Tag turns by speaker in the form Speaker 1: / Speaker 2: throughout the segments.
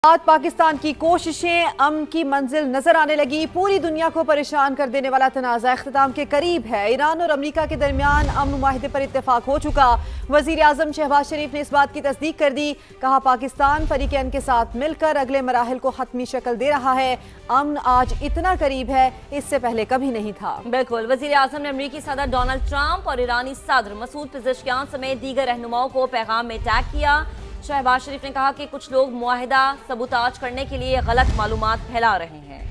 Speaker 1: आज पाकिस्तान की कोशिशें अमन की मंजिल नजर आने लगी। पूरी दुनिया को परेशान कर देने वाला तनाज़ा इख्तिताम के करीब है। ईरान और अमेरिका के दरमियान अमन माहिदे पर इत्तेफाक हो चुका। वजीर आजम शहबाज शरीफ ने इस बात की तस्दीक कर दी। कहा, पाकिस्तान फरीकैन के साथ मिलकर अगले मराहिल को हतमी शक्ल दे रहा है। अमन आज इतना करीब है, इससे पहले कभी नहीं था।
Speaker 2: बिल्कुल, वजीर आजम ने अमेरिकी सदर डोनाल्ड ट्रंप और ईरानी सदर मसूद पेज़ेश्कियान समेत दीगर रहनुमाओं को पैगाम में टैग किया। शहबाज शरीफ ने कहा कि कुछ लोग मुआहिदा सबूताज करने के लिए गलत मालूमात फैला रहे हैं।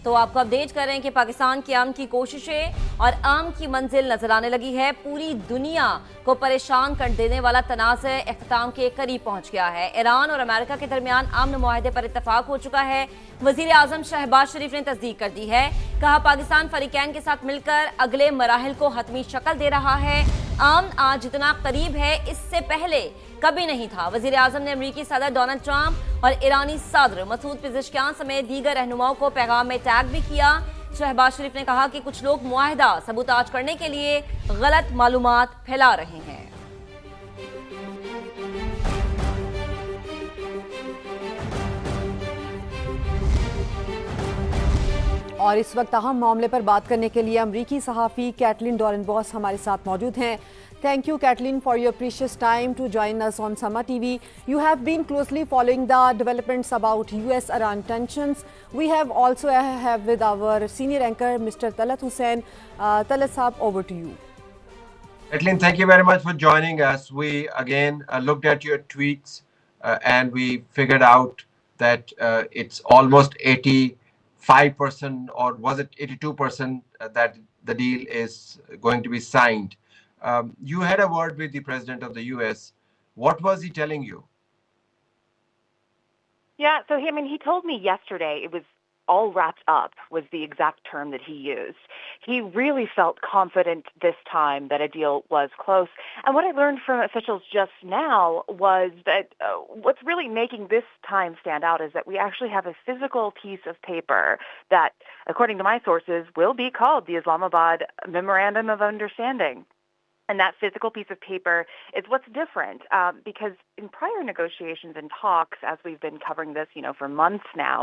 Speaker 2: तो आपको अपडेट कर रहे हैं कि पाकिस्तान की अमन की कोशिशें और अमन की मंजिल नजर आने लगी है। पूरी दुनिया को परेशान कर देने वाला तनाज़ा इख्तिताम के करीब पहुंच गया है। ईरान और अमेरिका के दरमियान अमन मुआहिदे पर इत्तेफाक हो चुका है। वजीर आजम शहबाज शरीफ ने तस्दीक कर दी है। कहा, पाकिस्तान फरीकैन के साथ मिलकर अगले मराहिल को हतमी शक्ल दे रहा है। अमन आज जितना करीब है, इससे पहले कभी नहीं था। वजीर आजम ने अमेरिकी सदर डोनाल्ड ट्रंप और ईरानी सदर मसूद पेज़ेश्कियान समेत दीगर रहनुमाओं को पैगाम में टैग भी किया। शहबाज शरीफ ने कहा कि कुछ लोग मुआहिदा सबूताज करने के लिए गलत मालूमात फैला रहे हैं।
Speaker 1: और इस वक्त अहम मामले पर बात करने के लिए अमरीकी सहाफ़ी कैटलिन डॉरेनबॉस हमारे साथ मौजूद हैं। Thank you, Kathleen, for your precious time to join us on Samaa TV. You have been closely following the developments about US-Iran tensions. We have also have with our senior anchor, Mr. Talat Hussain. Talat Saab, over to you.
Speaker 3: Kathleen, thank you very much for joining us. We again looked at your tweets and we figured out that it's almost 85%, or was it 82%, that the deal is going to be signed. You had a word with the president of the US. What was he telling you?
Speaker 4: Yeah, so he told me yesterday it was all wrapped up, was the exact term that he used. He really felt confident this time that a deal was close. And what I learned from officials just now was that what's really making this time stand out is that we actually have a physical piece of paper that, according to my sources, will be called the Islamabad Memorandum of Understanding. And that physical piece of paper is what's different, because in prior negotiations and talks, as we've been covering this, for months now,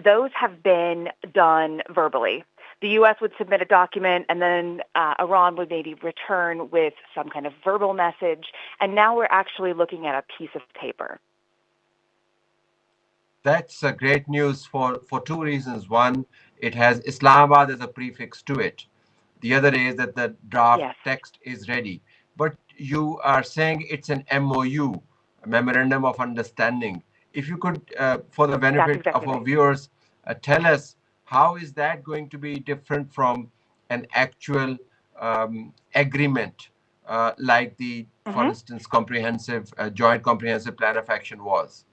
Speaker 4: those have been done verbally. The U.S. would submit a document, and then Iran would maybe return with some kind of verbal message. And now we're actually looking at a piece of paper.
Speaker 3: That's great news for two reasons. One, it has Islamabad as a prefix to it. The other is that the draft text is ready. But you are saying it's an MOU, a Memorandum of Understanding. If you could, for the benefit of our viewers, tell us, how is that going to be different from an actual agreement like the, for instance, Joint Comprehensive Plan of Action was?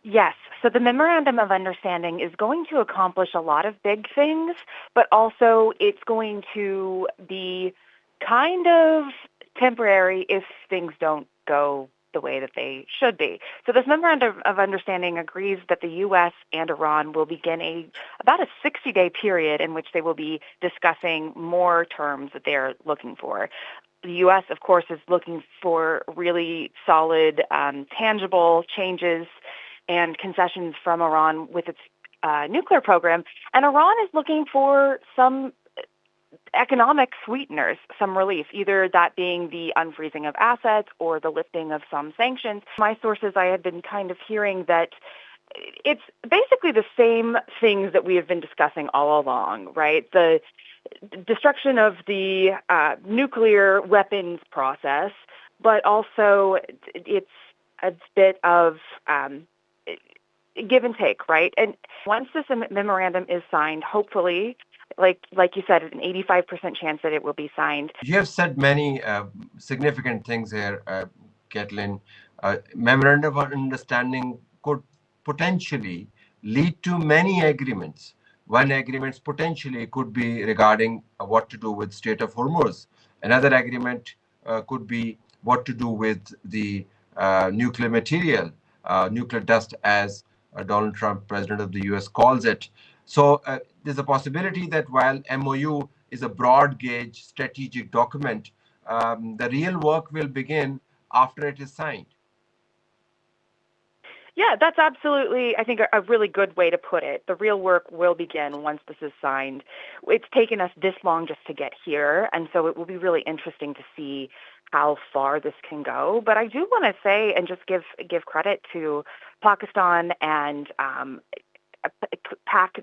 Speaker 4: Yes. So the Memorandum of Understanding is going to accomplish a lot of big things, but also it's going to be kind of temporary if things don't go the way that they should be. So this Memorandum of Understanding agrees that the U.S. and Iran will begin about a 60-day period in which they will be discussing more terms that they're looking for. The U.S., of course, is looking for really solid, tangible changes and concessions from Iran with its nuclear program. And Iran is looking for some economic sweeteners, some relief, either that being the unfreezing of assets or the lifting of some sanctions. My sources, I had been kind of hearing that it's basically the same things that we have been discussing all along, right? The destruction of the nuclear weapons process, but also it's a bit of give and take, right? And once this memorandum is signed, hopefully, like you said, an 85% chance that it will be signed.
Speaker 3: You have said many significant things here, Kathleen. Memorandum of Understanding could potentially lead to many agreements. One agreement potentially could be regarding what to do with Strait of Hormuz. Another agreement could be what to do with the nuclear material, nuclear dust, as Donald Trump, president of the US, calls it. So there's a possibility that while MOU is a broad gauge strategic document, the real work will begin after it is signed.
Speaker 4: Yeah, that's absolutely, I think, a really good way to put it. The real work will begin once this is signed. It's taken us this long just to get here, and so it will be really interesting to see how far this can go. But I do want to say and just give credit to Pakistan and pat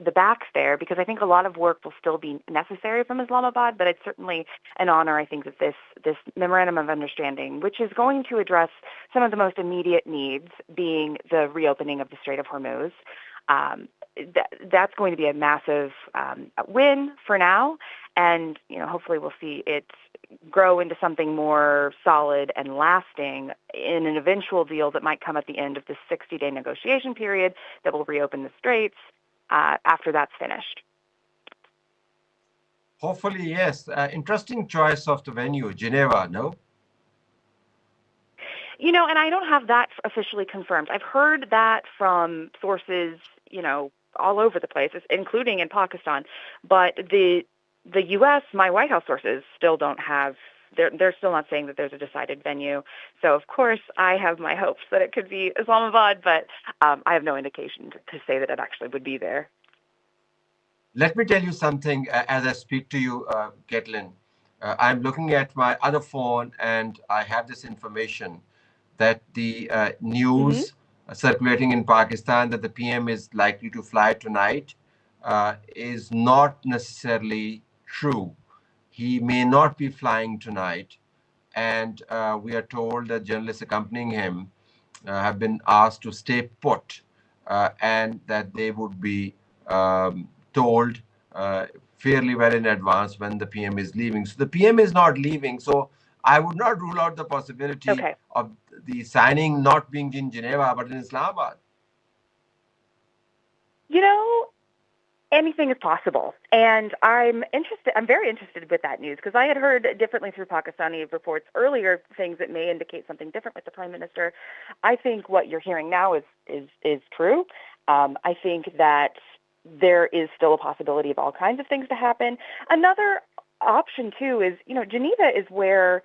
Speaker 4: the backs there, because I think a lot of work will still be necessary from Islamabad, but it's certainly an honor, I think, that this memorandum of understanding, which is going to address some of the most immediate needs, being the reopening of the Strait of Hormuz, that's going to be a massive win for now, and hopefully we'll see it grow into something more solid and lasting in an eventual deal that might come at the end of this 60-day negotiation period that will reopen the straits after that's finished.
Speaker 3: Hopefully, yes. Interesting choice of the venue, Geneva, no?
Speaker 4: And I don't have that officially confirmed. I've heard that from sources, all over the place, including in Pakistan. But the U.S., my White House sources, still don't have. They're still not saying that there's a decided venue. So of course I have my hopes that it could be Islamabad, but I have no indication to say that it actually would be there.
Speaker 3: Let me tell you something as I speak to you, Caitlin. I'm looking at my other phone and I have this information that the news circulating in Pakistan that the PM is likely to fly tonight is not necessarily true. He may not be flying tonight, and we are told that journalists accompanying him have been asked to stay put, and that they would be told fairly well in advance when the PM is leaving. So the PM is not leaving. So I would not rule out the possibility of the signing not being in Geneva, but in Islamabad.
Speaker 4: Anything is possible. And I'm very interested with that news, because I had heard differently through Pakistani reports earlier things that may indicate something different with the Prime Minister. I think what you're hearing now is true. I think that there is still a possibility of all kinds of things to happen. Another option, too, is, Geneva is where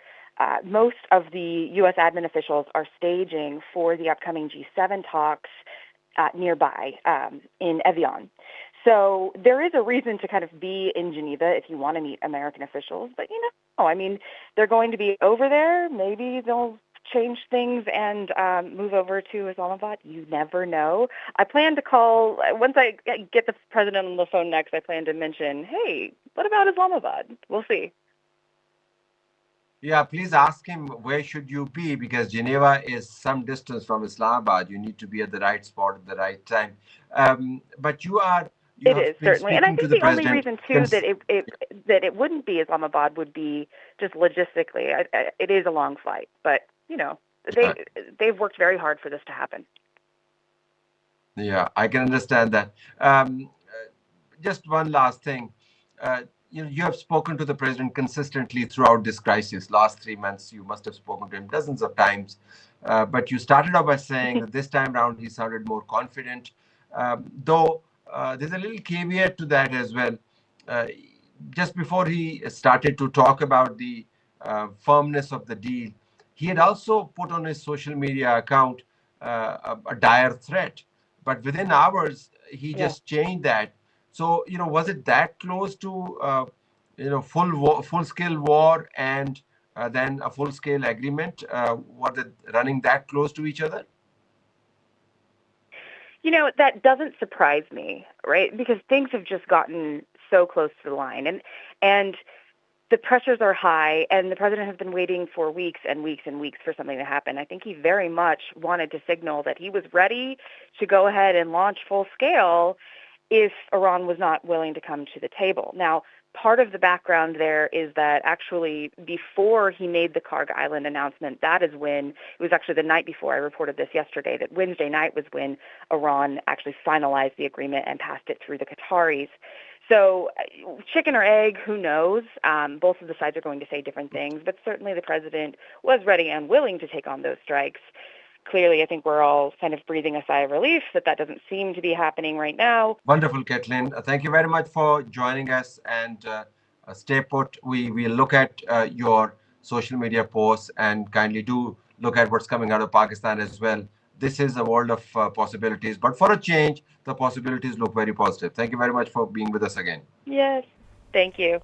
Speaker 4: most of the U.S. admin officials are staging for the upcoming G7 talks nearby in Evian. So there is a reason to kind of be in Geneva if you want to meet American officials. But, they're going to be over there. Maybe they'll change things and move over to Islamabad. You never know. I plan to call, once I get the president on the phone next, I plan to mention, hey, what about Islamabad? We'll see.
Speaker 3: Yeah, please ask him where should you be, because Geneva is some distance from Islamabad. You need to be at the right spot at the right time. But it is certainly, and I think the only reason too that it wouldn't be Islamabad would be just logistically. It is a long flight, but they've worked very hard for this to happen. Yeah, I can understand that. Just one last thing. You have spoken to the president consistently throughout this crisis. Last 3 months, you must have spoken to him dozens of times. But you started off by saying that this time around he sounded more confident, though. There's a little caveat to that as well. Just before he started to talk about the firmness of the deal, he had also put on his social media account a dire threat. But within hours, he just changed that. So, was it that close to, full-scale war and then a full-scale agreement? Was it running that close to each other?
Speaker 4: That doesn't surprise me, right? Because things have just gotten so close to the line. And the pressures are high, and the president has been waiting for weeks and weeks and weeks for something to happen. I think he very much wanted to signal that he was ready to go ahead and launch full scale if Iran was not willing to come to the table. Now, part of the background there is that actually before he made the Karg Island announcement, that is when, it was actually the night before, I reported this yesterday, that Wednesday night was when Iran actually finalized the agreement and passed it through the Qataris. So chicken or egg, who knows? Both of the sides are going to say different things, but certainly the president was ready and willing to take on those strikes. Clearly, I think we're all kind of breathing a sigh of relief that doesn't seem to be happening right now.
Speaker 3: Wonderful, Caitlin. Thank you very much for joining us, and stay put. We will look at your social media posts and kindly do look at what's coming out of Pakistan as well. This is a world of possibilities. But for a change, the possibilities look very positive. Thank you very much for being with us again.
Speaker 4: Yes. Thank you.